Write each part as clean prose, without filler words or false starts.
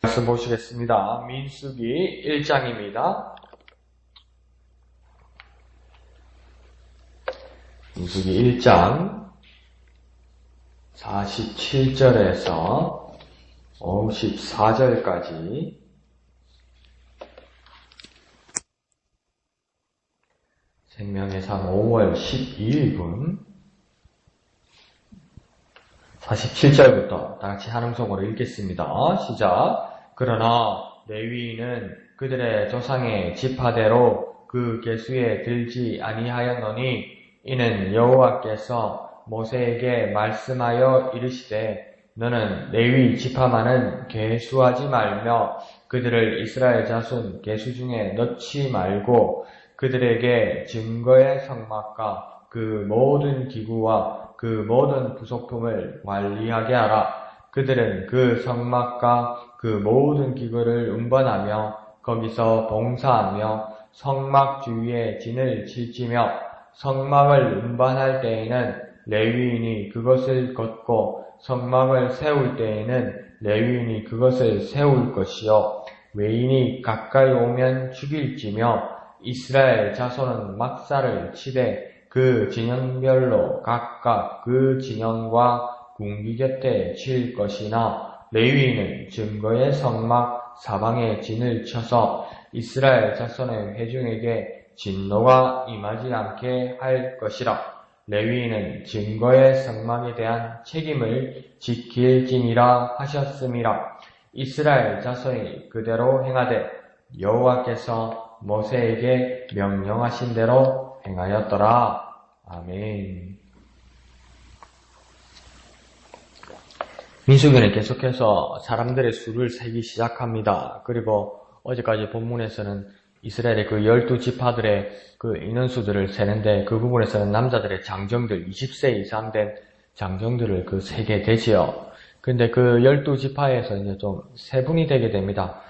말씀 보시겠습니다. 민수기 1장입니다. 민수기 1장 47절에서 54절까지 생명의 상 5월 12일분 47절부터 다같이 한음성으로 읽겠습니다. 시작. 그러나 레위인은 그들의 조상의 지파대로 그 계수에 들지 아니하였노니 이는 여호와께서 모세에게 말씀하여 이르시되 너는 레위 지파만은 계수하지 말며 그들을 이스라엘 자손 계수 중에 넣지 말고 그들에게 증거의 성막과 그 모든 기구와 그 모든 부속품을 관리하게 하라. 그들은 그 성막과 그 모든 기구를 운반하며 거기서 봉사하며 성막 주위에 진을 칠지며 성막을 운반할 때에는 레위인이 그것을 걷고 성막을 세울 때에는 레위인이 그것을 세울 것이요 외인이 가까이 오면 죽일지며 이스라엘 자손은 막사를 치되 그 진영별로 각각 그 진영과 궁기 곁에 칠 것이나 레위인은 증거의 성막 사방에 진을 쳐서 이스라엘 자손의 회중에게 진노가 임하지 않게 할 것이라. 레위인은 증거의 성막에 대한 책임을 지킬지니라 하셨음이라. 이스라엘 자손이 그대로 행하되 여호와께서 모세에게 명령하신 대로 행하였더라. 아멘. 민수기는 계속해서 사람들의 수를 세기 시작합니다. 그리고 어제까지 본문에서는 이스라엘의 그 12지파들의 그 인원수들을 세는데 그 부분에서는 남자들의 장정들, 20세 이상 된 장정들을 그 세게 되지요. 근데 그 12지파에서 이제 좀 세분이 되게 됩니다.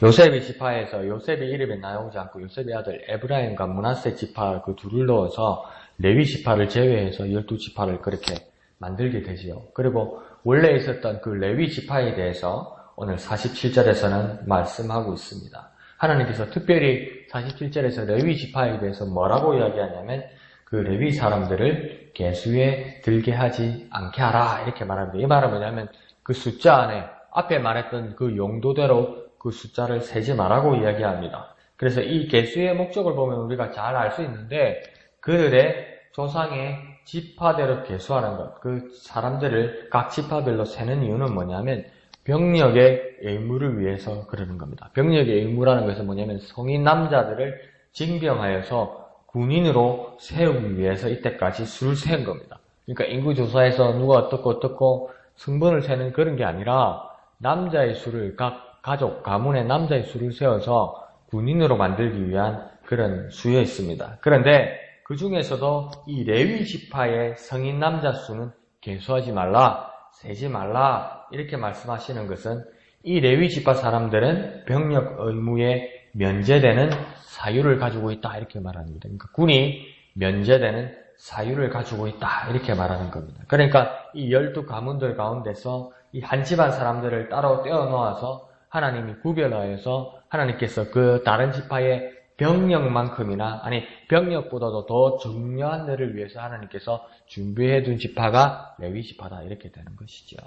요셉의 지파에서 요셉의 이름이 나오지 않고 요셉의 아들 에브라임과 므낫세 지파 그 둘을 넣어서 레위 지파를 제외해서 12지파를 그렇게 만들게 되지요. 그리고 원래 있었던 그 레위 지파에 대해서 오늘 47절에서는 말씀하고 있습니다. 하나님께서 특별히 47절에서 레위 지파에 대해서 뭐라고 이야기하냐면 그 레위 사람들을 계수에 들게 하지 않게 하라 이렇게 말합니다. 이 말은 뭐냐면 그 숫자 안에 앞에 말했던 그 용도대로 그 숫자를 세지 말라고 이야기합니다. 그래서 이 계수의 목적을 보면 우리가 잘 알 수 있는데 그들의 조상의 지파대로 계수하는 것, 그 사람들을 각 지파별로 세는 이유는 뭐냐면 병력의 의무를 위해서 그러는 겁니다. 병력의 의무라는 것은 뭐냐면 성인 남자들을 징병하여서 군인으로 세우기 위해서 이때까지 수를 세운 겁니다. 그러니까 인구조사에서 누가 어떻고 성분을 세는 그런 게 아니라 남자의 수를 각 가족, 가문의 남자의 수를 세워서 군인으로 만들기 위한 그런 수였습니다. 그런데 그 중에서도 이 레위 지파의 성인 남자 수는 계수하지 말라, 세지 말라 이렇게 말씀하시는 것은 이 레위 지파 사람들은 병력 의무에 면제되는 사유를 가지고 있다 이렇게 말합니다. 그러니까 군이 면제되는 사유를 가지고 있다 이렇게 말하는 겁니다. 그러니까 이 12가문들 가운데서 이 한 집안 사람들을 따로 떼어놓아서 하나님이 구별하여서 하나님께서 그 다른 지파의 병력만큼이나 아니 병력보다도 더 중요한 일을 위해서 하나님께서 준비해둔 지파가 레위 지파다 이렇게 되는 것이죠.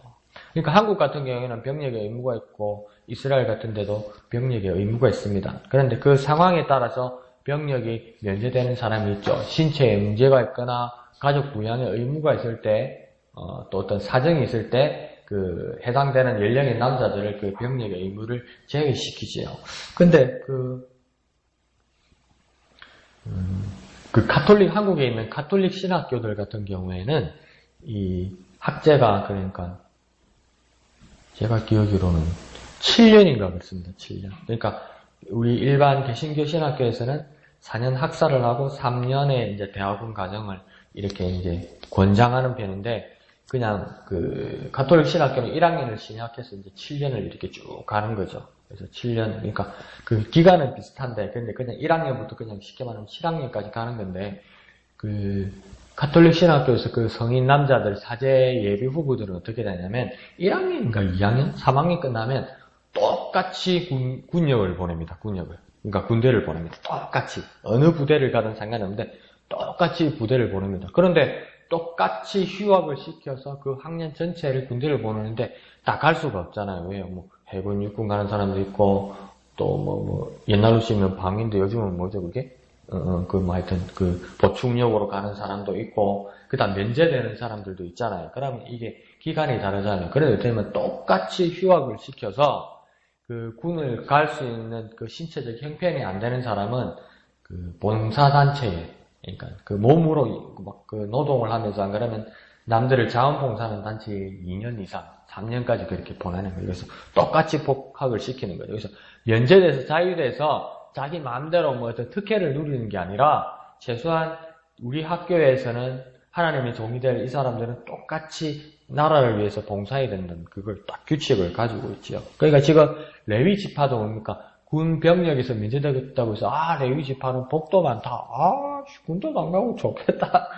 그러니까 한국 같은 경우에는 병력의 의무가 있고 이스라엘 같은 데도 병력의 의무가 있습니다. 그런데 그 상황에 따라서 병력이 면제되는 사람이 있죠. 신체에 문제가 있거나 가족 부양의 의무가 있을 때 또 어떤 사정이 있을 때 그 해당되는 연령의 남자들을 그 병력의 의무를 제외시키지요. 근데 한국에 있는 가톨릭 신학교들 같은 경우에는 이 학제가 그러니까 제가 기억으로는 7년인가 그렇습니다. 7년. 그러니까 우리 일반 개신교 신학교에서는 4년 학사를 하고 3년의 이제 대학원 과정을 이렇게 이제 권장하는 편인데 그냥 그 가톨릭 신학교는 1학년을 신학해서 이제 7년을 이렇게 쭉 가는 거죠. 그래서 7년, 그러니까 그 기간은 비슷한데 근데 그냥 1학년부터 그냥 쉽게 말하면 7학년까지 가는 건데 가톨릭 신학교에서 그 성인 남자들 사제 예비 후보들은 어떻게 되냐면 1학년인가 2학년, 3학년 끝나면 똑같이 군역을 보냅니다. 군역을. 그러니까 군대를 보냅니다. 똑같이. 어느 부대를 가든 상관없는데 똑같이 부대를 보냅니다. 그런데 똑같이 휴학을 시켜서 그 학년 전체를 군대를 보내는데 다 갈 수가 없잖아요. 왜요? 뭐 해군 육군 가는 사람도 있고 또 옛날로 치면 방위인데 요즘은 뭐죠 그게? 하여튼 보충역으로 가는 사람도 있고 그다음 면제되는 사람들도 있잖아요. 그러면 이게 기간이 다르잖아요. 그래도 되면 똑같이 휴학을 시켜서 그 군을 갈 수 있는 그 신체적 형편이 안 되는 사람은 그 봉사단체에 그러니까 그 몸으로 막 그 노동을 하면서 안 그러면 남들을 자원봉사하는 단체에 2년 이상, 3년까지 그렇게 보내는 거예요. 그래서 똑같이 복학을 시키는 거예요. 그래서 면제돼서 자유돼서 자기 마음대로 뭐 어떤 특혜를 누리는 게 아니라 최소한 우리 학교에서는 하나님의 종이 될 이 사람들은 똑같이 나라를 위해서 봉사해야 된다는 그걸 딱 규칙을 가지고 있죠. 그러니까 지금 레위 지파도 뭡니까? 군 병력에서 면제되겠다고 해서 레위 지파는 복도 많다. 군대도 안 가고 좋겠다.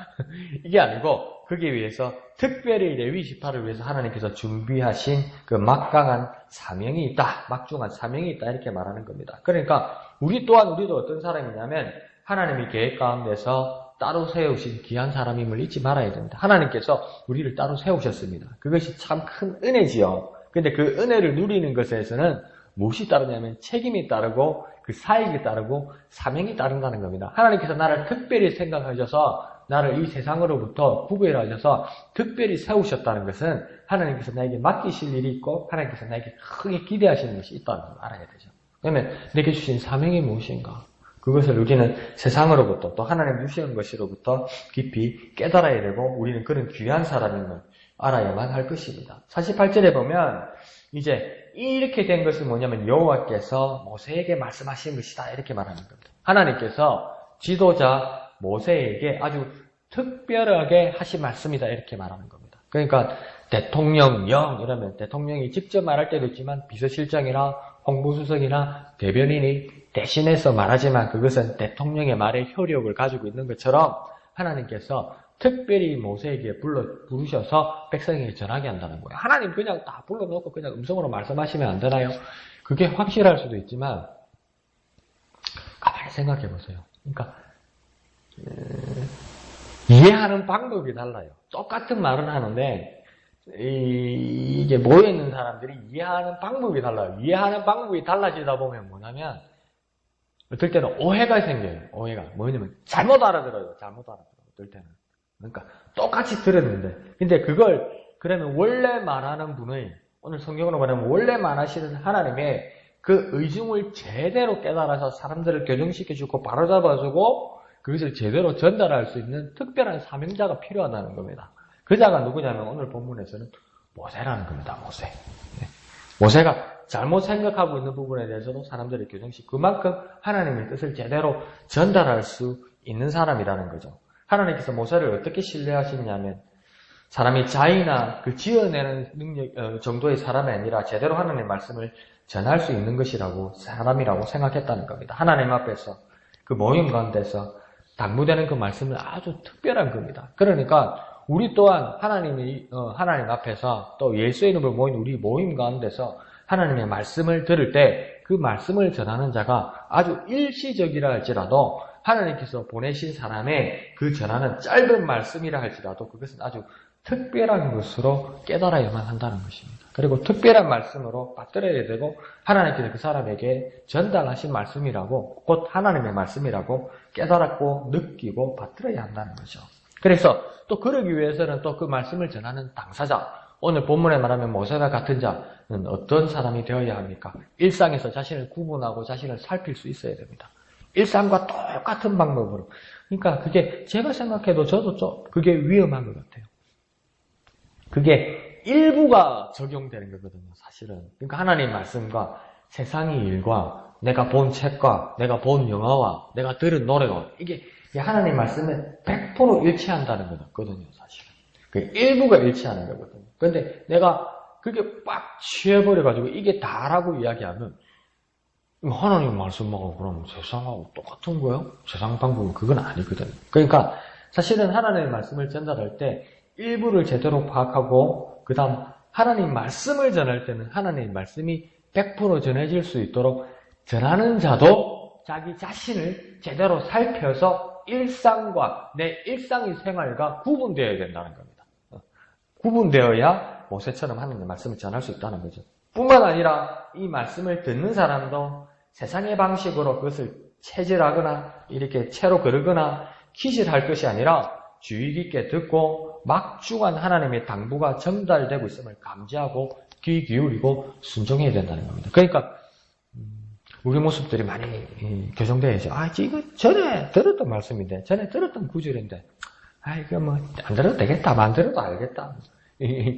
이게 아니고 그게 위해서 특별히 레위 지파를 위해서 하나님께서 준비하신 그 막강한 사명이 있다. 막중한 사명이 있다. 이렇게 말하는 겁니다. 그러니까 우리도 어떤 사람이냐면 하나님의 계획 가운데서 따로 세우신 귀한 사람임을 잊지 말아야 됩니다. 하나님께서 우리를 따로 세우셨습니다. 그것이 참 큰 은혜지요. 근데 그 은혜를 누리는 것에서는 무엇이 따르냐면 책임이 따르고 그 사역이 따르고 사명이 따른다는 겁니다. 하나님께서 나를 특별히 생각하셔서 나를 이 세상으로부터 구별하셔서 특별히 세우셨다는 것은 하나님께서 나에게 맡기실 일이 있고 하나님께서 나에게 크게 기대하시는 것이 있다는 걸 알아야 되죠. 그러면 내게 주신 사명이 무엇인가? 그것을 우리는 세상으로부터 또 하나님 주시는 것으로부터 깊이 깨달아야 되고 우리는 그런 귀한 사람임을 알아야만 할 것입니다. 48절에 보면 이제 이렇게 된 것은 뭐냐면 여호와께서 모세에게 말씀하신 것이다 이렇게 말하는 겁니다. 하나님께서 지도자 모세에게 아주 특별하게 하신 말씀이다 이렇게 말하는 겁니다. 그러니까 대통령령 이러면 대통령이 직접 말할 때도 있지만 비서실장이나 홍보수석이나 대변인이 대신해서 말하지만 그것은 대통령의 말에 효력을 가지고 있는 것처럼 하나님께서 특별히 모세에게 부르셔서 백성에게 전하게 한다는 거예요. 하나님 그냥 다 불러놓고 그냥 음성으로 말씀하시면 안 되나요? 그게 확실할 수도 있지만 가만히 생각해 보세요. 그러니까 이해하는 방법이 달라요. 똑같은 말은 하는데 이게 모여있는 사람들이 이해하는 방법이 달라요. 이해하는 방법이 달라지다 보면 뭐냐면 어떨 때는 오해가 생겨요. 오해가 뭐냐면 잘못 알아들어요. 어떨 때는. 그러니까 똑같이 들었는데 근데 그걸 그러면 원래 말하는 분의 오늘 성경으로 말하면 원래 말하시는 하나님의 그 의중을 제대로 깨달아서 사람들을 교정시켜주고 바로잡아주고 그것을 제대로 전달할 수 있는 특별한 사명자가 필요하다는 겁니다. 그 자가 누구냐면 오늘 본문에서는 모세라는 겁니다. 모세. 모세가 잘못 생각하고 있는 부분에 대해서도 사람들을 교정시키고 그만큼 하나님의 뜻을 제대로 전달할 수 있는 사람이라는 거죠. 하나님께서 모세를 어떻게 신뢰하시냐면 사람이 자의나 그 지어내는 능력 정도의 사람이 아니라 제대로 하나님의 말씀을 전할 수 있는 것이라고 사람이라고 생각했다는 겁니다. 하나님 앞에서 그 모임 가운데서 당부되는 그 말씀은 아주 특별한 겁니다. 그러니까 우리 또한 하나님 앞에서 또 예수의 이름으로 모인 우리 모임 가운데서 하나님의 말씀을 들을 때 그 말씀을 전하는 자가 아주 일시적이라 할지라도 하나님께서 보내신 사람의 그 전하는 짧은 말씀이라 할지라도 그것은 아주 특별한 것으로 깨달아야만 한다는 것입니다. 그리고 특별한 말씀으로 받들어야 되고 하나님께서 그 사람에게 전달하신 말씀이라고 곧 하나님의 말씀이라고 깨달았고 느끼고 받들어야 한다는 거죠. 그래서 또 그러기 위해서는 또 그 말씀을 전하는 당사자 오늘 본문에 말하면 모세와 같은 자는 어떤 사람이 되어야 합니까? 일상에서 자신을 구분하고 자신을 살필 수 있어야 됩니다. 일상과 똑같은 방법으로. 그러니까 그게 제가 생각해도 저도 좀 그게 위험한 것 같아요. 그게 일부가 적용되는 거거든요, 사실은. 그러니까 하나님 말씀과 세상의 일과 내가 본 책과 내가 본 영화와 내가 들은 노래와 이게 하나님 말씀에 100% 일치한다는 거거든요, 사실은. 그 일부가 일치하는 거거든요. 근데 내가 그게 빡 취해버려가지고 이게 다라고 이야기하면 하나님 말씀하고 그럼 세상하고 똑같은 거예요? 세상 방법은 그건 아니거든요. 그러니까 사실은 하나님의 말씀을 전달할 때 일부를 제대로 파악하고 그 다음 하나님 말씀을 전할 때는 하나님의 말씀이 100% 전해질 수 있도록 전하는 자도 자기 자신을 제대로 살펴서 일상과 내 일상의 생활과 구분되어야 된다는 겁니다. 구분되어야 모세처럼 하나님의 말씀을 전할 수 있다는 거죠. 뿐만 아니라 이 말씀을 듣는 사람도 세상의 방식으로 그것을 체질하거나 이렇게 채로 그르거나 기실할 것이 아니라 주의 깊게 듣고 막중한 하나님의 당부가 전달되고 있음을 감지하고 귀 기울이고 순종해야 된다는 겁니다. 그러니까 우리 모습들이 많이 교정되어야죠. 이거 전에 들었던 말씀인데, 전에 들었던 구절인데, 이거 뭐 안 들어도 되겠다, 안 들어도 알겠다.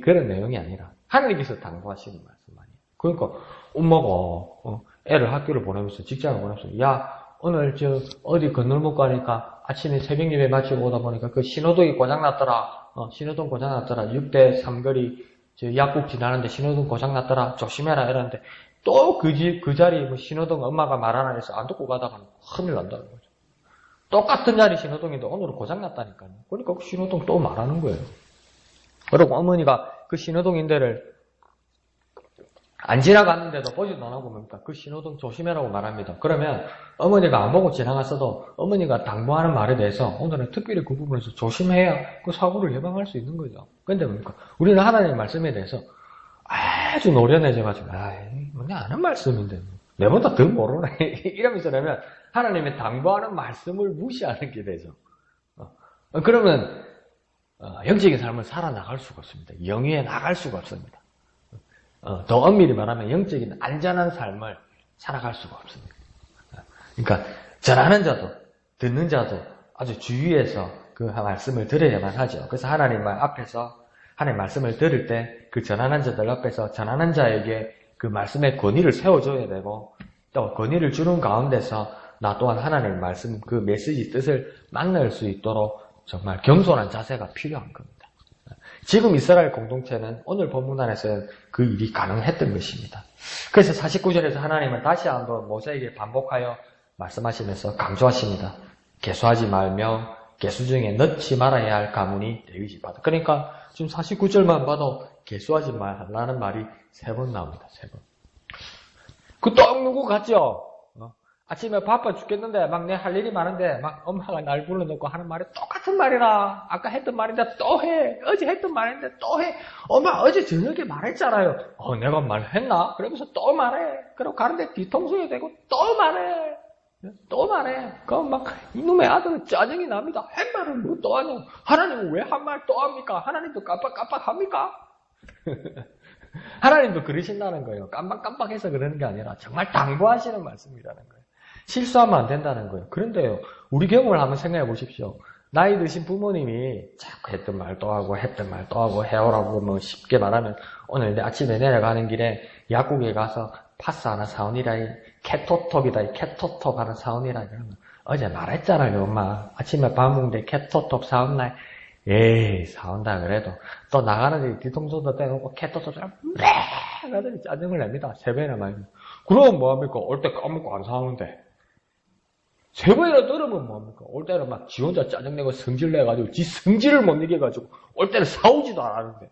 그런 내용이 아니라 하나님께서 당부하시는 말씀 아니에요. 그러니까 엄마가 애를 학교를 보내면서 직장을 보내면서 야 오늘 어디 건널목 가니까 아침에 새벽 예배 마치고 오다 보니까 그 신호등이 고장났더라. 신호등 고장났더라. 6대 3거리 약국 지나는데 신호등 고장났더라. 조심해라 이러는데 또 그 자리 뭐 신호등 엄마가 말하나 해서 안 듣고 가다가 큰일 난다는 거죠. 똑같은 자리 신호등인데 오늘은 고장났다니까요. 그러니까 그 신호등 또 말하는 거예요. 그리고 어머니가 그 신호등인데를 안 지나갔는데도 보지도 안 하고 뭡니까? 그 신호등 조심해라고 말합니다. 그러면 어머니가 안 보고 지나갔어도 어머니가 당부하는 말에 대해서 오늘은 특별히 그 부분에서 조심해야 그 사고를 예방할 수 있는 거죠. 근데 뭡니까? 우리는 하나님의 말씀에 대해서 아주 노련해져가지고 내가 아는 말씀인데 내보다 더 모르네 이러면서 그러면 하나님의 당부하는 말씀을 무시하는 게 되죠. 그러면 영적인 삶을 살아나갈 수가 없습니다. 영위에 나갈 수가 없습니다. 더 엄밀히 말하면 영적인 안전한 삶을 살아갈 수가 없습니다. 그러니까 전하는 자도 듣는 자도 아주 주의해서 그 말씀을 들어야만 하죠. 그래서 하나님 말 앞에서 하나님 말씀을 들을 때 그 전하는 자들 앞에서 전하는 자에게 그 말씀의 권위를 세워줘야 되고 또 권위를 주는 가운데서 나 또한 하나님의 말씀 그 메시지 뜻을 만날 수 있도록 정말 겸손한 자세가 필요한 겁니다. 지금 이스라엘 공동체는 오늘 본문 안에서는 그 일이 가능했던 것입니다. 그래서 49절에서 하나님은 다시 한번 모세에게 반복하여 말씀하시면서 강조하십니다. 계수하지 말며 계수 중에 넣지 말아야 할 가문이 레위 지파다. 그러니까 지금 49절만 봐도 계수하지 말라는 말이 3번 나옵니다. 3번. 그 딱 누구 같죠? 아침에 바빠 죽겠는데 막 내 할 일이 많은데 막 엄마가 날 불러놓고 하는 말이 똑같은 말이라. 아까 했던 말인데 또 해. 어제 했던 말인데 또 해. 엄마 어제 저녁에 말했잖아요. 내가 말했나? 그러면서 또 말해. 그리고 가는데 뒤통수에 대고 또 말해. 또 말해. 그럼 막 이놈의 아들은 짜증이 납니다. 한 말을 뭐 또 하냐. 하나님은 왜 한 말 또 합니까? 하나님도 깜빡깜빡합니까? 하나님도 그러신다는 거예요. 깜빡깜빡해서 그러는 게 아니라 정말 당부하시는 말씀이라는 거예요. 실수하면 안 된다는 거예요. 그런데요, 우리 경험을 한번 생각해 보십시오. 나이 드신 부모님이 자꾸 했던 말 또 하고 했던 말 또 하고 해오라고 뭐 쉽게 말하면 오늘 아침에 내려가는 길에 약국에 가서 파스 하나 사오니라 케토톱이다 케토톱 하나 사오니라 그러면 어제 말했잖아요 엄마 아침에 밥 먹는데 케토톱 사온나 에이 사온다 그래도 또 나가는데 뒤통수도 떼놓고 케토톱 네 하더니 짜증을 냅니다. 3번이나 많이. 그럼 뭐합니까? 올 때 까먹고 안 사오는데 3번이나 들으면 뭐합니까? 올 때는 막 지 혼자 짜증내고 성질내가지고 지 성질을 못 이겨가지고 올 때는 사오지도 않았는데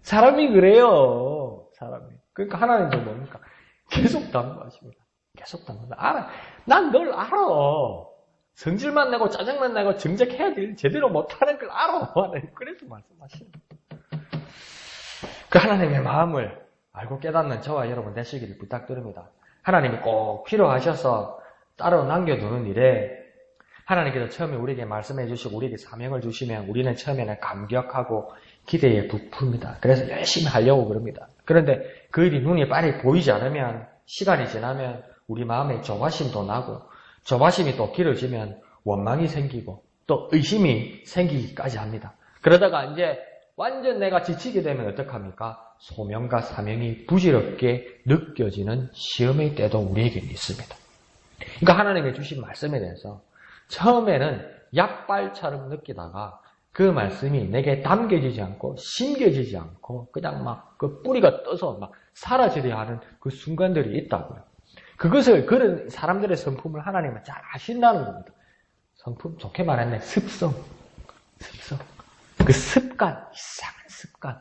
사람이 그래요. 사람이. 그러니까 하나님도 뭡니까? 계속 당부하십니다. 계속 당부합니다. 알아. 난 널 알아. 성질만 내고 짜증만 내고 정작해야 될 제대로 못하는 걸 알아. 그래서 말씀하시는 그 하나님의 마음을 알고 깨닫는 저와 여러분 되시기를 부탁드립니다. 하나님이 꼭 필요하셔서 따로 남겨두는 일에 하나님께서 처음에 우리에게 말씀해 주시고 우리에게 사명을 주시면 우리는 처음에는 감격하고 기대에 부풉니다. 그래서 열심히 하려고 그럽니다. 그런데 그 일이 눈에 빨리 보이지 않으면 시간이 지나면 우리 마음에 조바심도 나고 조바심이 또 길어지면 원망이 생기고 또 의심이 생기기까지 합니다. 그러다가 이제 완전 내가 지치게 되면 어떡합니까? 소명과 사명이 부질없게 느껴지는 시험의 때도 우리에게는 있습니다. 그러니까 하나님의 주신 말씀에 대해서 처음에는 약발처럼 느끼다가 그 말씀이 내게 담겨지지 않고 심겨지지 않고 그냥 막 그 뿌리가 떠서 막 사라지려 하는 그 순간들이 있다고요. 그것을 그런 사람들의 성품을 하나님은 잘 아신다는 겁니다. 성품 좋게 말했네. 습성. 그 습관, 이상한 습관.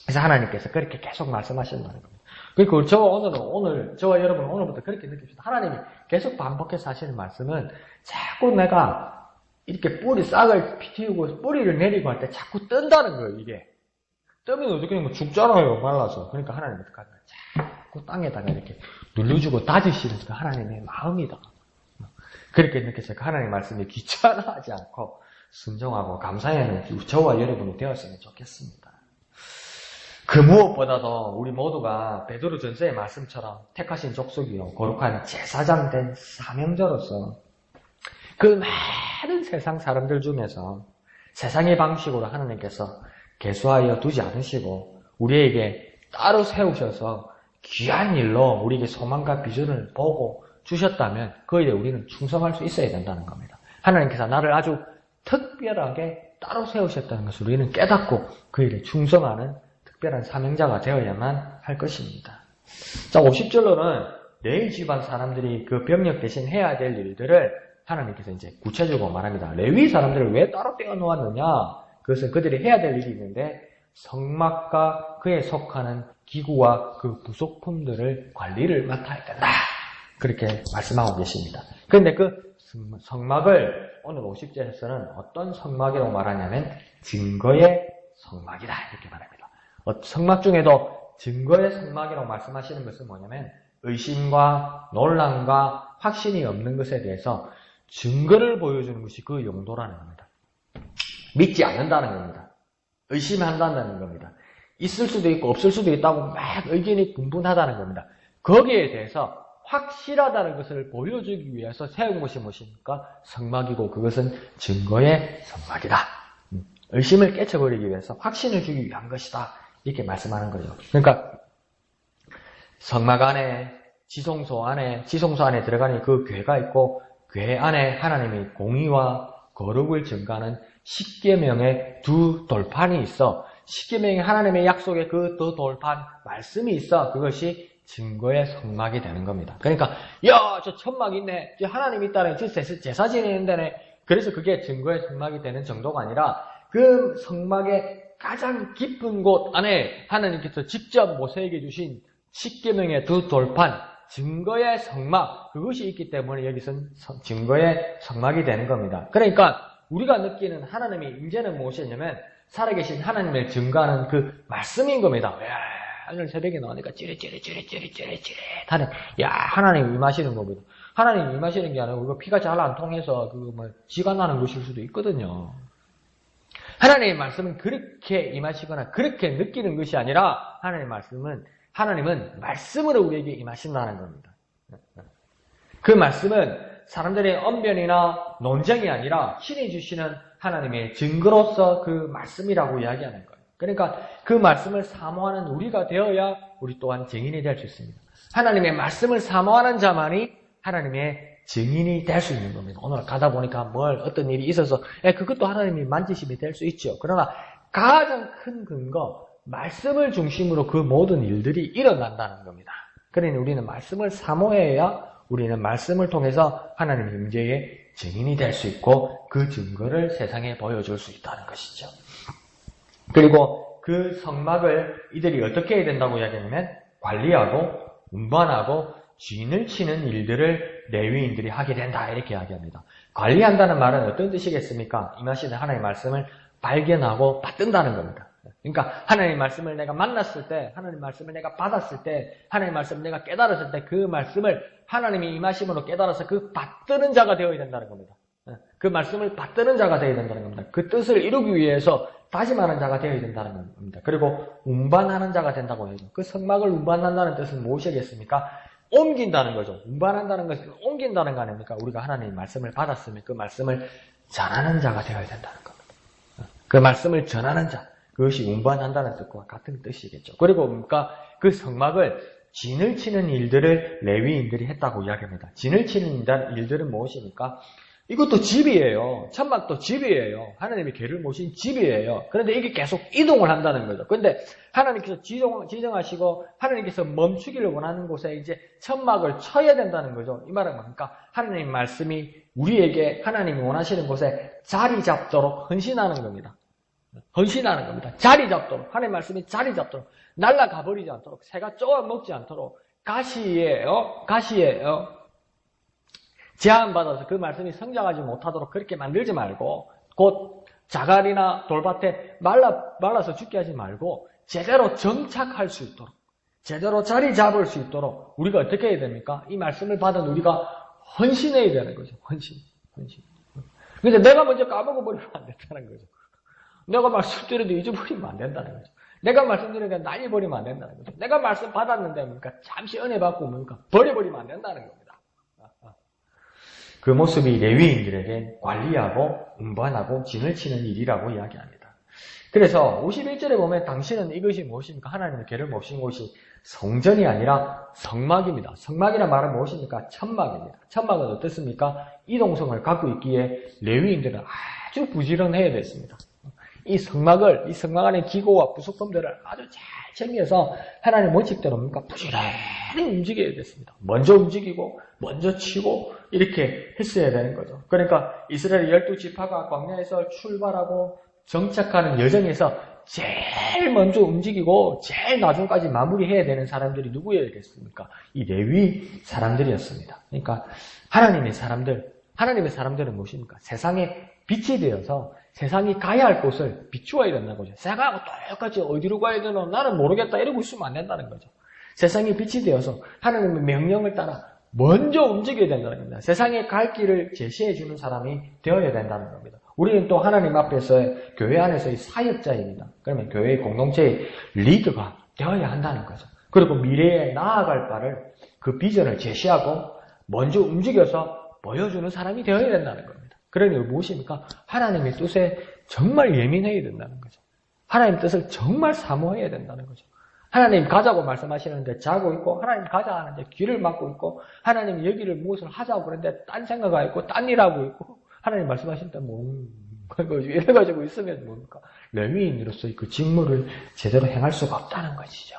그래서 하나님께서 그렇게 계속 말씀하신다는 겁니다. 그러니까 저와 여러분은 오늘부터 그렇게 느낍시다. 하나님이 계속 반복해서 하시는 말씀은 자꾸 내가 이렇게 싹을 피우고 뿌리를 내리고 할 때 자꾸 뜬다는 거예요, 이게. 뜨면 어떻게 되면 죽잖아요, 말라서. 그러니까 하나님은 어떻게 하냐. 자꾸 땅에다가 이렇게 눌러주고 다지시는 그 하나님의 마음이다. 그렇게 느껴서 그 하나님의 말씀이 귀찮아하지 않고 순종하고 감사하는 저와 여러분이 되었으면 좋겠습니다. 그 무엇보다도 우리 모두가 베드로 전서의 말씀처럼 택하신 족속이요 거룩한 제사장 된 사명자로서 그 많은 세상 사람들 중에서 세상의 방식으로 하나님께서 계수하여 두지 않으시고 우리에게 따로 세우셔서 귀한 일로 우리에게 소망과 비전을 보고 주셨다면 그 일에 우리는 충성할 수 있어야 된다는 겁니다. 하나님께서 나를 아주 특별하게 따로 세우셨다는 것을 우리는 깨닫고 그 일에 충성하는 특별한 사명자가 되어야만 할 것입니다. 자, 50절로는 레위 집안 사람들이 그 병력 대신 해야 될 일들을 하나님께서 이제 구체적으로 말합니다. 레위 사람들을 왜 따로 떼어 놓았느냐? 그것은 그들이 해야 될 일이 있는데 성막과 그에 속하는 기구와 그 부속품들을 관리를 맡아야 된다. 그렇게 말씀하고 계십니다. 그런데 그 성막을 오늘 50절에서는 어떤 성막이라고 말하냐면 증거의 성막이다. 이렇게 말합니다. 성막 중에도 증거의 성막이라고 말씀하시는 것은 뭐냐면 의심과 논란과 확신이 없는 것에 대해서 증거를 보여주는 것이 그 용도라는 겁니다. 믿지 않는다는 겁니다. 의심한다는 겁니다. 있을 수도 있고 없을 수도 있다고 막 의견이 분분하다는 겁니다. 거기에 대해서 확실하다는 것을 보여주기 위해서 세운 것이 무엇입니까? 성막이고 그것은 증거의 성막이다. 의심을 깨쳐버리기 위해서 확신을 주기 위한 것이다. 이렇게 말씀하는 거죠. 그러니까 성막 안에 지성소 안에 들어가는 그 궤가 있고 궤 안에 하나님의 공의와 거룩을 증가하는 십계명의 두 돌판이 있어. 십계명의 하나님의 약속의 그 두 돌판 말씀이 있어. 그것이 증거의 성막이 되는 겁니다. 그러니까 저 천막 있네. 저 하나님 있다네. 저 제사 지내는 데네. 그래서 그게 증거의 성막이 되는 정도가 아니라 그 성막의 가장 깊은 곳 안에 하나님께서 직접 모세에게 주신 십계명의 두 돌판 증거의 성막 그것이 있기 때문에 여기서는 증거의 성막이 되는 겁니다. 그러니까 우리가 느끼는 하나님의 임재는 무엇이냐면 살아계신 하나님을 증거하는 그 말씀인 겁니다. 오늘 새벽에 나오니까 찌릿하네. 하나님 임하시는 겁니다. 하나님 임하시는 게 아니라 우리가 피가 잘 안 통해서 지가 나는 것일 수도 있거든요. 하나님의 말씀은 그렇게 임하시거나 그렇게 느끼는 것이 아니라 하나님은 말씀으로 우리에게 임하신다는 겁니다. 그 말씀은 사람들의 언변이나 논쟁이 아니라 신이 주시는 하나님의 증거로서 그 말씀이라고 이야기하는 거예요. 그러니까 그 말씀을 사모하는 우리가 되어야 우리 또한 증인이 될 수 있습니다. 하나님의 말씀을 사모하는 자만이 하나님의 증인이 될 수 있는 겁니다. 오늘 가다 보니까 어떤 일이 있어서 그것도 하나님이 만지심이 될 수 있죠. 그러나 가장 큰 근거 말씀을 중심으로 그 모든 일들이 일어난다는 겁니다. 그러니 우리는 말씀을 사모해야 우리는 말씀을 통해서 하나님의 임재의 증인이 될 수 있고 그 증거를 세상에 보여줄 수 있다는 것이죠. 그리고 그 성막을 이들이 어떻게 해야 된다고 이야기하냐면 관리하고 운반하고 쥐를 치는 일들을 레위인들이 하게 된다 이렇게 이야기합니다. 관리한다는 말은 어떤 뜻이겠습니까? 임하시는 하나님의 말씀을 발견하고 받든다는 겁니다. 그러니까 하나님의 말씀을 내가 만났을 때, 하나님의 말씀을 내가 받았을 때, 하나님의 말씀을 내가 깨달았을 때 그 말씀을 하나님의 임하심으로 깨달아서 그 받드는 자가 되어야 된다는 겁니다. 그 말씀을 받드는 자가 되어야 된다는 겁니다. 그 뜻을 이루기 위해서 다짐하는 자가 되어야 된다는 겁니다. 그리고 운반하는 자가 된다고 해요. 그 성막을 운반한다는 뜻은 무엇이겠습니까? 옮긴다는 거죠. 운반한다는 것은 옮긴다는 거 아닙니까? 우리가 하나님의 말씀을 받았으면 그 말씀을 전하는 자가 되어야 된다는 겁니다. 그 말씀을 전하는 자. 그것이 운반한다는 뜻과 같은 뜻이겠죠. 그리고 그러니까 그 성막을 진을 치는 일들을 레위인들이 했다고 이야기합니다. 진을 치는 일들은 무엇입니까? 이것도 집이에요. 천막도 집이에요. 하나님이 개를 모신 집이에요. 그런데 이게 계속 이동을 한다는 거죠. 그런데 하나님께서 지정하시고 하나님께서 멈추기를 원하는 곳에 이제 천막을 쳐야 된다는 거죠. 이 말은 뭡니까? 하나님 말씀이 우리에게 하나님이 원하시는 곳에 자리 잡도록 헌신하는 겁니다. 헌신하는 겁니다. 자리 잡도록. 하나님 말씀이 자리 잡도록. 날아가 버리지 않도록. 새가 쪼아 먹지 않도록. 가시예요. 제한받아서 그 말씀이 성장하지 못하도록 그렇게 만들지 말고 곧 자갈이나 돌밭에 말라서 죽게 하지 말고 제대로 정착할 수 있도록 제대로 자리 잡을 수 있도록 우리가 어떻게 해야 됩니까? 이 말씀을 받은 우리가 헌신해야 되는 거죠. 헌신. 근데 내가 먼저 까먹어버리면 안 된다는 거죠. 내가 말씀드려도 잊어버리면 안 된다는 거죠. 내가 말씀드리니까 난리 버리면 안 된다는 거죠. 내가 말씀 받았는데 뭡니까? 잠시 은혜 받고 뭡니까? 버려버리면 안 된다는 겁니다. 그 모습이 레위인들에게 관리하고 운반하고 진을 치는 일이라고 이야기합니다. 그래서 51절에 보면 당신은 이것이 무엇입니까? 하나님의 개를 모신 곳이 성전이 아니라 성막입니다. 성막이라는 말은 무엇입니까? 천막입니다. 천막은 어떻습니까? 이동성을 갖고 있기에 레위인들은 아주 부지런해야 됐습니다. 이 성막 안의 기고와 부속품들을 아주 잘 챙겨서 하나님의 원칙대로 뭡니까? 부지런히 움직여야 됐습니다. 먼저 움직이고 먼저 치고 이렇게 했어야 되는 거죠. 그러니까 이스라엘 12지파가 광야에서 출발하고 정착하는 여정에서 제일 먼저 움직이고 제일 나중까지 마무리해야 되는 사람들이 누구였겠습니까? 이 레위 사람들이었습니다. 그러니까 하나님의 사람들은 무엇입니까? 세상에 빛이 되어서 세상이 가야 할 곳을 비추어야 된다는 거죠. 세상하고 똑같이 어디로 가야 되나 나는 모르겠다 이러고 있으면 안 된다는 거죠. 세상이 빛이 되어서 하나님의 명령을 따라 먼저 움직여야 된다는 겁니다. 세상에 갈 길을 제시해 주는 사람이 되어야 된다는 겁니다. 우리는 또 하나님 앞에서의 교회 안에서의 사역자입니다. 그러면 교회의 공동체의 리더가 되어야 한다는 거죠. 그리고 미래에 나아갈 바를 그 비전을 제시하고 먼저 움직여서 보여주는 사람이 되어야 된다는 겁니다. 그러니 무엇입니까? 하나님의 뜻에 정말 예민해야 된다는 거죠. 하나님 뜻을 정말 사모해야 된다는 거죠. 하나님 가자고 말씀하시는데 자고 있고 하나님 가자 하는데 귀를 막고 있고 하나님 여기를 무엇을 하자고 그러는데 딴 생각하고 있고 딴 일하고 있고 하나님 말씀하실 때 이래가지고 있으면 뭡니까? 레위인으로서의 그 직무를 제대로 행할 수가 없다는 것이죠.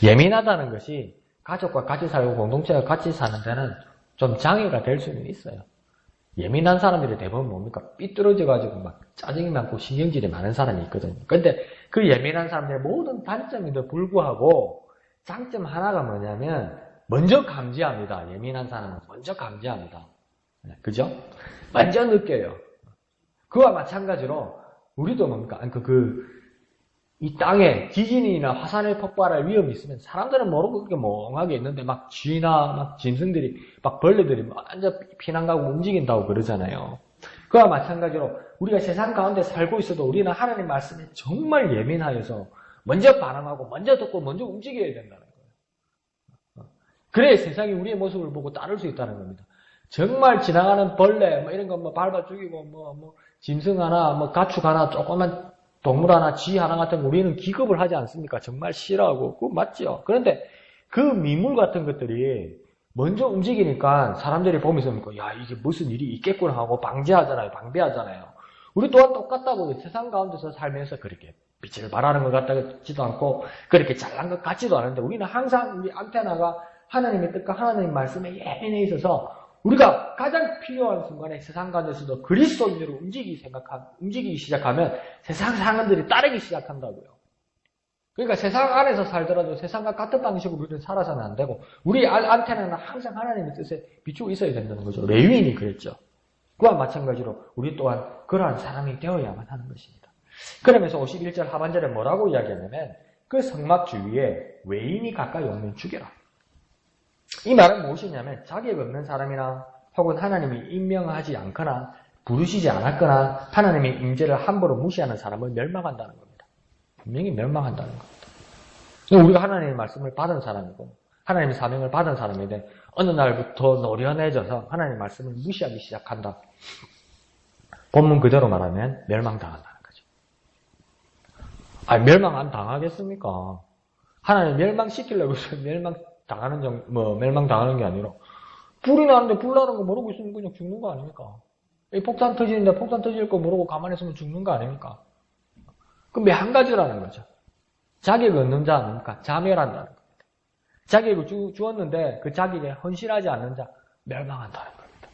예민하다는 것이 가족과 같이 살고 공동체와 같이 사는 데는 좀 장애가 될 수는 있어요. 예민한 사람들이 대부분 뭡니까? 삐뚤어져가지고 막 짜증이 많고 신경질이 많은 사람이 있거든요. 근데 그 예민한 사람들의 모든 단점에도 불구하고 장점 하나가 뭐냐면 먼저 감지합니다. 예민한 사람은 먼저 감지합니다. 그죠? 먼저 느껴요. 그와 마찬가지로 우리도 뭡니까? 이 땅에 지진이나 화산의 폭발할 위험이 있으면 사람들은 모르고 그렇게 멍하게 있는데 막 쥐나 막 짐승들이 막 벌레들이 완전 피난 가고 움직인다고 그러잖아요. 그와 마찬가지로 우리가 세상 가운데 살고 있어도 우리는 하나님 말씀에 정말 예민하여서 먼저 반응하고 먼저 듣고 먼저 움직여야 된다는 거예요. 그래야 세상이 우리의 모습을 보고 따를 수 있다는 겁니다. 정말 지나가는 벌레 뭐 이런 거 뭐 밟아 죽이고 뭐 짐승 하나 뭐 가축 하나 조그만 동물 하나, 쥐 하나 같은 거 우리는 기겁을 하지 않습니까? 정말 싫어하고. 그거 맞죠? 그런데 그 미물 같은 것들이 먼저 움직이니까 사람들이 보면서 야, 이게 무슨 일이 있겠구나 하고 방비하잖아요. 우리 또한 똑같다고 세상 가운데서 살면서 그렇게 빛을 발하는 것 같지도 않고 그렇게 잘난 것 같지도 않은데 우리는 항상 우리 안테나가 하나님의 뜻과 하나님의 말씀에 예민해 있어서 우리가 가장 필요한 순간에 세상 가운데서도 그리스도인으로 움직이기 시작하면 세상 상황들이 따르기 시작한다고요. 그러니까 세상 안에서 살더라도 세상과 같은 방식으로 우리는 살아서는 안 되고 우리 안테나는 항상 하나님의 뜻에 비추고 있어야 된다는 거죠. 레위인이 그랬죠. 그와 마찬가지로 우리 또한 그러한 사람이 되어야만 하는 것입니다. 그러면서 51절 하반절에 뭐라고 이야기하냐면 그 성막 주위에 외인이 가까이 오면 죽여라. 이 말은 무엇이냐면 자격 없는 사람이나 혹은 하나님이 임명하지 않거나 부르시지 않았거나 하나님의 임재를 함부로 무시하는 사람을 멸망한다는 겁니다. 분명히 멸망한다는 겁니다. 우리가 하나님의 말씀을 받은 사람이고 하나님의 사명을 받은 사람인데 어느 날부터 노련해져서 하나님의 말씀을 무시하기 시작한다. 본문 그대로 말하면 멸망당한다는 거죠. 멸망 안 당하겠습니까? 하나님 멸망시키려고 해서 멸망당하는 게 아니라 불이 나는데 불 나는 거 모르고 있으면 그냥 죽는 거 아닙니까? 이 폭탄 터지는데 폭탄 터질 거 모르고 가만히 있으면 죽는 거 아닙니까? 그럼 한 가지라는 거죠. 자격 없는 자 뭡니까? 자멸한다는 겁니다. 자격을 주었는데 그 자격에 헌신하지 않는 자 멸망한다는 겁니다.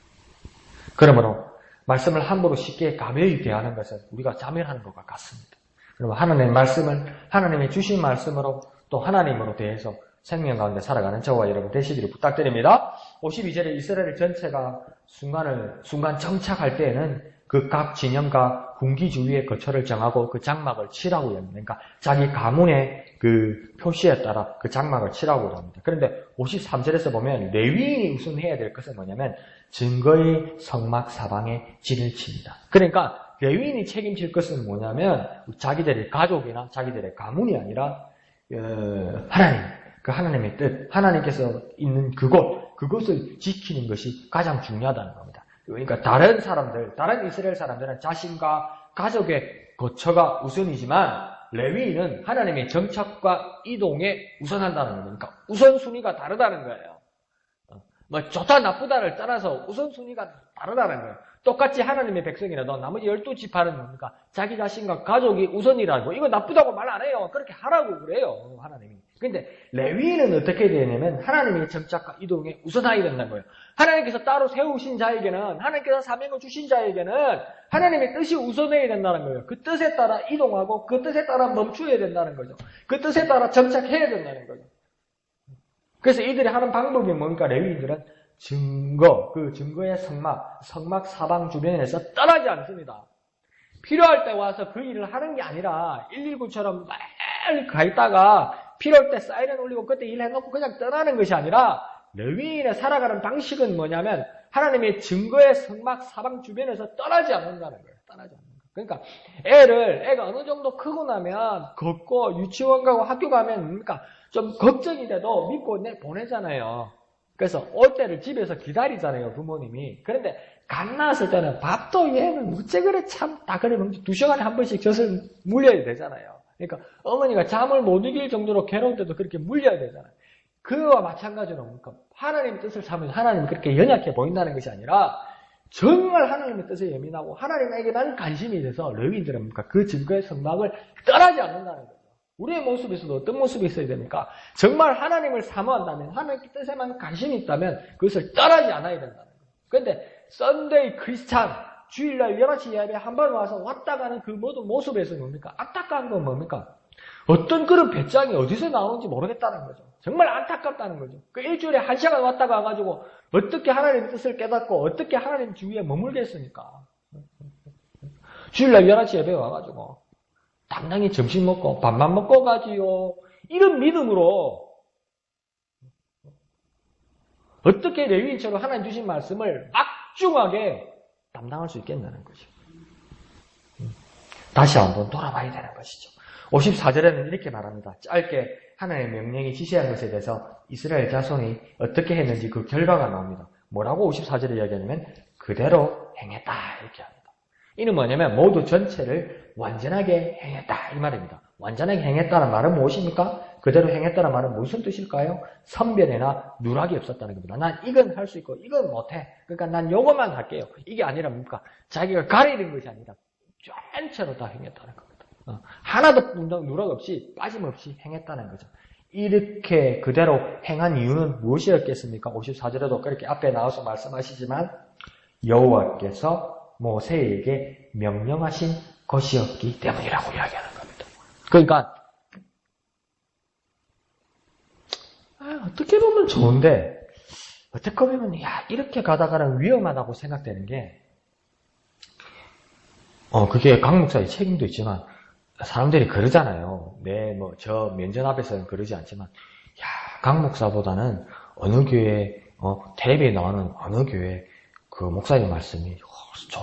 그러므로 말씀을 함부로 쉽게 가벼이 대하는 것은 우리가 자멸하는 것과 같습니다. 그러면 하나님의 말씀을 하나님이 주신 말씀으로 또 하나님으로 대해서 생명 가운데 살아가는 저와 여러분 되시기를 부탁드립니다. 52절에 이스라엘 전체가 순간 정착할 때에는 그 각 진영과 군기 주위의 거처를 정하고 그 장막을 치라고 합니다. 그러니까 자기 가문의 그 표시에 따라 그 장막을 치라고 합니다. 그런데 53절에서 보면 레위인이 우선 해야 될 것은 뭐냐면 증거의 성막 사방에 진을 칩니다. 그러니까 레위인이 책임질 것은 뭐냐면 자기들의 가족이나 자기들의 가문이 아니라 하나님, 그 하나님의 뜻, 하나님께서 있는 그것을 지키는 것이 가장 중요하다는 겁니다. 그러니까 다른 사람들, 다른 이스라엘 사람들은 자신과 가족의 거처가 우선이지만 레위인은 하나님의 정착과 이동에 우선한다는 겁니다. 그러니까 우선순위가 다르다는 거예요. 뭐 좋다 나쁘다를 떠나서 우선순위가 다르다는 거예요. 똑같이 하나님의 백성이라도 나머지 12지파는 뭡니까? 자기 자신과 가족이 우선이라고. 이거 나쁘다고 말 안 해요. 그렇게 하라고 그래요. 하나님이. 근데 레위인은 어떻게 되냐면 하나님의 정착과 이동에 우선하게 된다는 거예요. 하나님께서 따로 세우신 자에게는, 하나님께서 사명을 주신 자에게는 하나님의 뜻이 우선해야 된다는 거예요. 그 뜻에 따라 이동하고 그 뜻에 따라 멈춰야 된다는 거죠. 그 뜻에 따라 정착해야 된다는 거죠. 그래서 이들이 하는 방법이 뭡니까? 레위인들은 그 증거의 성막 사방 주변에서 떠나지 않습니다. 필요할 때 와서 그 일을 하는 게 아니라 119처럼 매일 가 있다가 필요할 때 사이렌 울리고 그때 일해놓고 그냥 떠나는 것이 아니라 레위인의 살아가는 방식은 뭐냐면 하나님의 증거의 성막 사방 주변에서 떠나지 않는다는 거예요. 떠나지 않는 거예요. 그러니까 애가 어느 정도 크고 나면 걷고 유치원 가고 학교 가면 뭡니까? 좀 걱정이 돼도 믿고 보내잖아요. 그래서 올 때를 집에서 기다리잖아요, 부모님이. 그런데 갓 나왔을 때는 밥도 얘는 어째 그래 참 다 그래 2시간에 한 번씩 젖을 물려야 되잖아요. 그러니까 어머니가 잠을 못 이길 정도로 괴로울 때도 그렇게 물려야 되잖아요. 그와 마찬가지로 뭡니까? 하나님의 뜻을 참으면 하나님이 그렇게 연약해 보인다는 것이 아니라 정말 하나님의 뜻에 예민하고 하나님에게만 관심이 돼서 레위인들은 뭡니까? 그 증거의 성막을 떠나지 않는다는 거예요. 우리의 모습에서도 어떤 모습이 있어야 됩니까? 정말 하나님을 사모한다면, 하나님의 뜻에만 관심이 있다면 그것을 떠나지 않아야 된다는 거예요. 그런데 썬데이 크리스찬, 주일날 11시 예배 한 번 와서 왔다 가는 그 모든 모습에서 뭡니까? 안타까운 건 뭡니까? 어떤 그런 배짱이 어디서 나오는지 모르겠다는 거죠. 정말 안타깝다는 거죠. 그 일주일에 1시간 왔다 가가지고 어떻게 하나님의 뜻을 깨닫고 어떻게 하나님 주위에 머물겠습니까? 주일날 11시 예배 와가지고 당당히 점심 먹고 밥만 먹고 가지요. 이런 믿음으로 어떻게 레위인처럼 하나님 주신 말씀을 막중하게 담당할 수 있겠냐는 거죠. 다시 한번 돌아봐야 되는 것이죠. 54절에는 이렇게 말합니다. 짧게 하나님의 명령이 지시한 것에 대해서 이스라엘 자손이 어떻게 했는지 그 결과가 나옵니다. 뭐라고 54절에 이야기하냐면 그대로 행했다 이렇게 합니다. 이는 뭐냐면 모두 전체를 완전하게 행했다 이 말입니다. 완전하게 행했다는 말은 무엇입니까? 그대로 행했다는 말은 무슨 뜻일까요? 선별이나 누락이 없었다는 겁니다. 난 이건 할 수 있고 이건 못해. 그러니까 난 요것만 할게요. 이게 아니라 뭡니까? 자기가 가리는 것이 아니라 전체로 다 행했다는 겁니다. 하나도 누락 없이 빠짐없이 행했다는 거죠. 이렇게 그대로 행한 이유는 무엇이었겠습니까? 54절에도 그렇게 앞에 나와서 말씀하시지만 여호와께서 모세에게 명령하신 것이었기 때문이라고 이야기하는 겁니다. 그러니까 어떻게 보면 좋은데 어떻게 보면 이렇게 가다가는 위험하다고 생각되는 게 그게 강 목사의 책임도 있지만 사람들이 그러잖아요. 저 면전 앞에서는 그러지 않지만 강 목사보다는 어느 교회 텔레비에 나오는 어느 교회 그 목사님 말씀이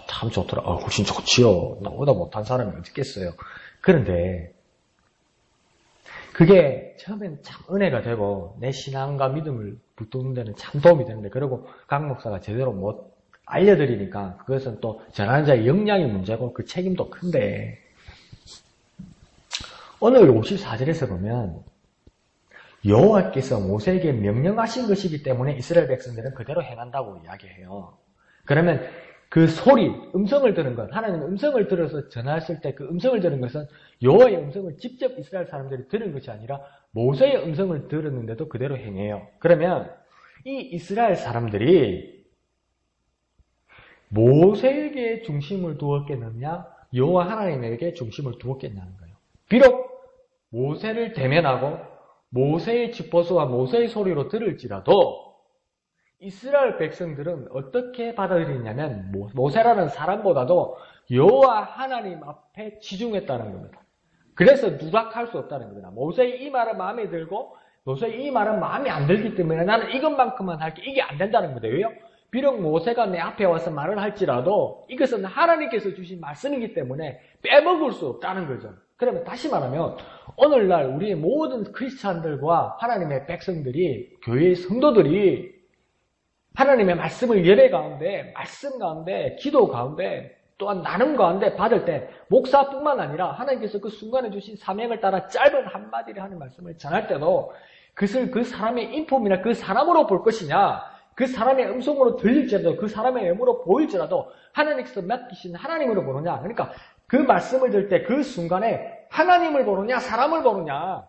참 좋더라. 훨씬 좋지요. 나보다 못한 사람이 어디 있겠어요. 그런데 그게 처음엔 참 은혜가 되고 내 신앙과 믿음을 붙드는 데는 참 도움이 되는데 그리고 강 목사가 제대로 못 알려드리니까 그것은 또 전하는 자의 역량의 문제고 그 책임도 큰데 오늘 54절에서 보면 여호와께서 모세에게 명령하신 것이기 때문에 이스라엘 백성들은 그대로 행한다고 이야기해요. 그러면 그 소리, 음성을 들은 것, 하나님의 음성을 들어서 전하셨을 때 그 음성을 들은 것은 여호와의 음성을 직접 이스라엘 사람들이 들은 것이 아니라 모세의 음성을 들었는데도 그대로 행해요. 그러면 이 이스라엘 사람들이 모세에게 중심을 두었겠느냐, 여호와 하나님에게 중심을 두었겠냐는 거예요. 비록 모세를 대면하고 모세의 지포스와 모세의 소리로 들을지라도 이스라엘 백성들은 어떻게 받아들이냐면 모세라는 사람보다도 여호와 하나님 앞에 치중했다는 겁니다. 그래서 누락할 수 없다는 겁니다. 모세의 이 말은 마음에 들고 모세의 이 말은 마음에 안 들기 때문에 나는 이것만큼만 할게, 이게 안 된다는 겁니다. 왜요? 비록 모세가 내 앞에 와서 말을 할지라도 이것은 하나님께서 주신 말씀이기 때문에 빼먹을 수 없다는 거죠. 그러면 다시 말하면 오늘날 우리의 모든 크리스찬들과 하나님의 백성들이, 교회의 성도들이 하나님의 말씀을 예배 가운데, 말씀 가운데, 기도 가운데, 또한 나눔 가운데 받을 때 목사뿐만 아니라 하나님께서 그 순간에 주신 사명을 따라 짧은 한마디를 하는 말씀을 전할 때도 그것을 그 사람의 인품이나 그 사람으로 볼 것이냐, 그 사람의 음성으로 들릴지라도, 그 사람의 외모로 보일지라도 하나님께서 맡기신 하나님으로 보느냐. 그러니까 그 말씀을 들을 때 그 순간에 하나님을 보느냐, 사람을 보느냐.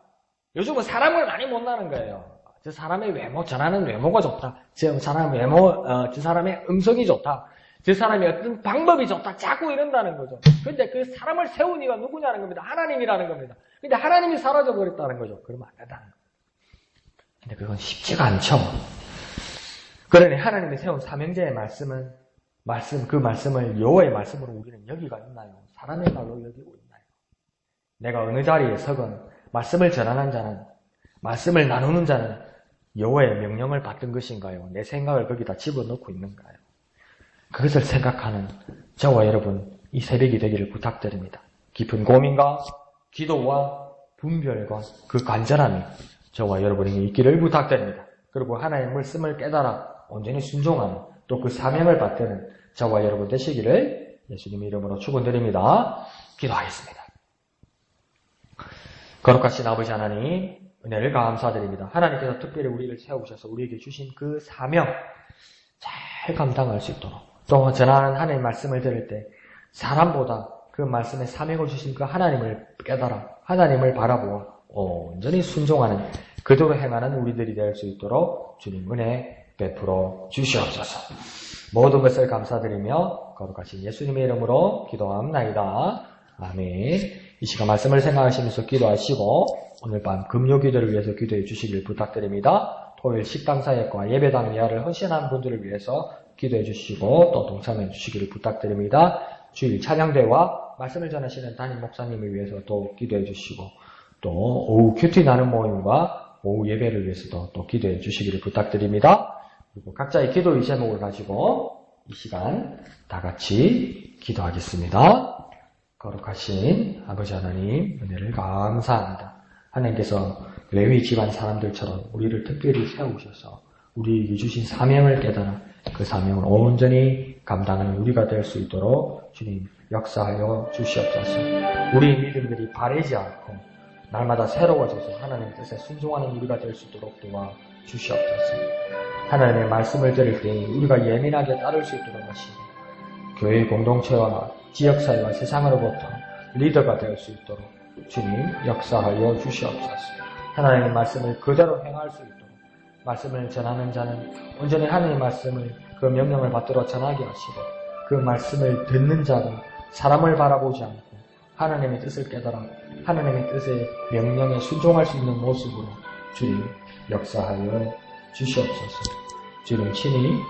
요즘은 사람을 많이 못나는 거예요. 저 사람의 외모, 전하는 외모가 좋다. 저 사람의 외모, 저 사람의 음성이 좋다. 저 사람의 어떤 방법이 좋다. 자꾸 이런다는 거죠. 근데 그 사람을 세운 이가 누구냐는 겁니다. 하나님이라는 겁니다. 근데 하나님이 사라져버렸다는 거죠. 그러면 안 된다는 겁니다. 근데 그건 쉽지가 않죠. 그러니 하나님이 세운 사명제의 말씀은, 그 말씀을 여호와의 말씀으로 우리는 여기가 있나요? 사람의 말로 여기고 있나요? 내가 어느 자리에 서건 말씀을 전하는 자는, 말씀을 나누는 자는 여호와의 명령을 받던 것인가요? 내 생각을 거기다 집어넣고 있는가요? 그것을 생각하는 저와 여러분, 이 새벽이 되기를 부탁드립니다. 깊은 고민과 기도와 분별과 그 간절함이 저와 여러분에게 있기를 부탁드립니다. 그리고 하나님의 말씀을 깨달아 온전히 순종하는, 또 그 사명을 받드는 저와 여러분 되시기를 예수님의 이름으로 축원드립니다. 기도하겠습니다. 거룩하신 아버지 하나님, 은혜를 감사드립니다. 하나님께서 특별히 우리를 세우셔서 우리에게 주신 그 사명 잘 감당할 수 있도록, 또 전하는 하나님의 말씀을 들을 때 사람보다 그 말씀에 사명을 주신 그 하나님을 깨달아 하나님을 바라보아 온전히 순종하는, 그대로 행하는 우리들이 될 수 있도록 주님 은혜 베풀어 주시옵소서. 모든 것을 감사드리며 거룩하신 예수님의 이름으로 기도합나이다. 아멘. 이 시간 말씀을 생각하시면서 기도하시고 오늘 밤 금요기도를 위해서 기도해 주시길 부탁드립니다. 토요일 식당 사역과 예배당 예하를 헌신한 분들을 위해서 기도해 주시고 또 동참해 주시기를 부탁드립니다. 주일 찬양대와 말씀을 전하시는 담임 목사님을 위해서 또 기도해 주시고, 또 오후 큐티 나눔 모임과 오후 예배를 위해서도 또 기도해 주시기를 부탁드립니다. 그리고 각자의 기도의 제목을 가지고 이 시간 다 같이 기도하겠습니다. 거룩하신 아버지 하나님, 은혜를 감사합니다. 하나님께서 레위 집안 사람들처럼 우리를 특별히 세우셔서 우리에게 주신 사명을 깨달아 그 사명을 온전히 감당하는 우리가 될 수 있도록 주님 역사하여 주시옵소서. 우리의 믿음들이 바래지 않고 날마다 새로워져서 하나님의 뜻에 순종하는 우리가 될 수 있도록 도와주시옵소서. 하나님의 말씀을 들을 때 우리가 예민하게 따를 수 있도록 하시고, 교회 공동체와 지역사회와 세상으로부터 리더가 될 수 있도록 주님 역사하여 주시옵소서. 하나님의 말씀을 그대로 행할 수 있도록, 말씀을 전하는 자는 온전히 하나님의 말씀을, 그 명령을 받들어 전하게 하시고, 그 말씀을 듣는 자가 사람을 바라보지 않고 하나님의 뜻을 깨달아 하나님의 뜻의 명령에 순종할 수 있는 모습으로 주님 역사하여 주시옵소서. 주님 친히